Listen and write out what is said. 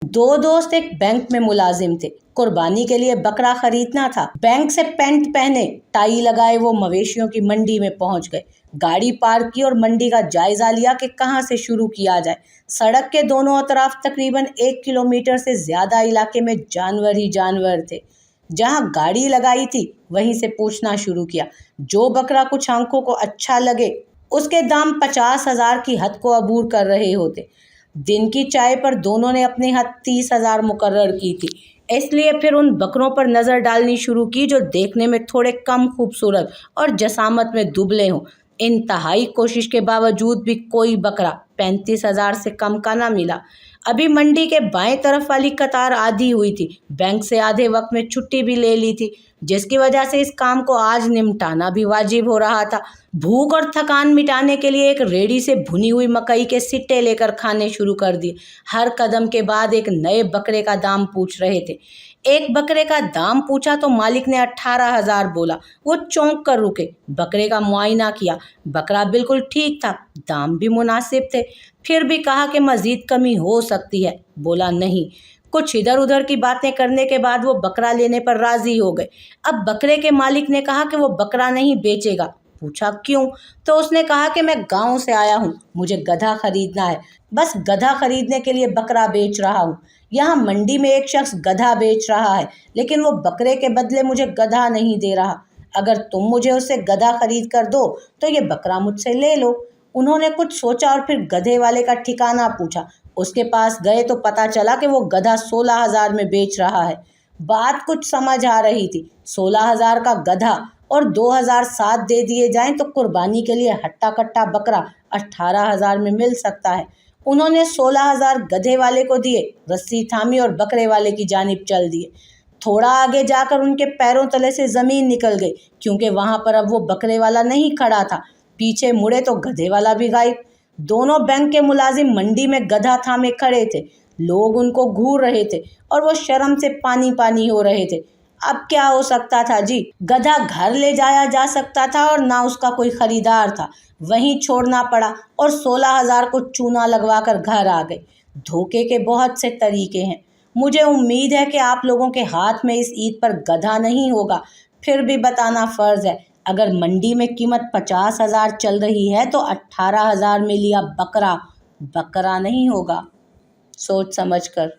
दो दोस्त एक बैंक में मुलाजिम थे। कुर्बानी के लिए बकरा खरीदना था। बैंक से पैंट पहने, टाई लगाए वो मवेशियों की मंडी में पहुंच गए। गाड़ी पार्क की और मंडी का जायजा लिया कि कहां से शुरू किया जाए। सड़क के दोनों तरफ तकरीबन 1 किलोमीटर से ज्यादा इलाके में जानवर ही जानवर थे। जहां गाड़ी लगाई थी वहीं से पूछना शुरू किया। जो बकरा कुछ आंखों को अच्छा लगे उसके दाम 50,000 की हद को अबूर कर रहे होते। दिन की चाय पर दोनों ने अपने हाथ 30,000 मुकर्रर की थी। इसलिए फिर उन बकरों पर नज़र डालनी शुरू की जो देखने में थोड़े कम खूबसूरत और जसामत में दुबले हों। इंतहाई कोशिश के बावजूद भी कोई बकरा 35,000 से कम का ना मिला। अभी मंडी के बाएं तरफ वाली कतार आधी हुई थी। बैंक से आधे वक्त में छुट्टी भी ले ली थी, जिसकी वजह से इस काम को आज निपटाना भी वाजिब हो रहा था। भूख और थकान मिटाने के लिए एक रेडी से भुनी हुई मकई के सिट्टे लेकर खाने शुरू कर दिए। हर कदम के बाद एक नए बकरे का दाम पूछ रहे थे। एक बकरे का दाम पूछा तो मालिक ने 18,000 बोला। वो चौंक कर रुके। बकरे का मुआयना किया। बकरा बिल्कुल ठीक था, दाम भी मुनासिब थे। फिर भी कहा कि मजीद कमी हो सकती है। बोला नहीं। कुछ इधर उधर की बातें करने के बाद वो बकरा लेने पर राजी हो गए। अब बकरे के मालिक ने कहा कि वो बकरा नहीं बेचेगा। पूछा क्यों? तो उसने कहा कि मैं गांव से आया हूँ, मुझे गधा खरीदना है। बस गधा खरीदने के लिए बकरा बेच रहा हूँ। यहाँ मंडी में एक शख्स गधा बेच रहा है, लेकिन वो बकरे के बदले मुझे गधा नहीं दे रहा। अगर तुम मुझे उससे गधा खरीद कर दो तो ये बकरा मुझसे ले लो। उन्होंने कुछ सोचा और फिर गधे वाले का ठिकाना पूछा। उसके पास गए तो पता चला कि वो गधा 16,000 में बेच रहा है। बात कुछ समझ आ रही थी। 16,000 का गधा और 2,007 दे दिए जाएं तो कुर्बानी के लिए हट्टा कट्टा बकरा 18,000 में मिल सकता है। उन्होंने 16,000 गधे वाले को दिए, रस्सी थामी और बकरे वाले की जानिब चल दिए। थोड़ा आगे जाकर उनके पैरों तले से जमीन निकल गई, क्योंकि वहां पर अब वो बकरे वाला नहीं खड़ा था। पीछे मुड़े तो गधे वाला भी गायब। दोनों बैंक के मुलाजिम मंडी में गधा थामे खड़े थे। लोग उनको घूर रहे थे और वो शर्म से पानी पानी हो रहे थे। अब क्या हो सकता था जी? गधा घर ले जाया जा सकता था और ना उसका कोई खरीदार था। वहीं छोड़ना पड़ा और 16,000 को चूना लगवा कर घर आ गए। धोखे के बहुत से तरीके हैं। मुझे उम्मीद है कि आप लोगों के हाथ में इस ईद पर गधा नहीं होगा। फिर भी बताना फ़र्ज़ है, अगर मंडी में कीमत 50,000 चल रही है तो 18,000 में लिया बकरा बकरा नहीं होगा। सोच समझ कर।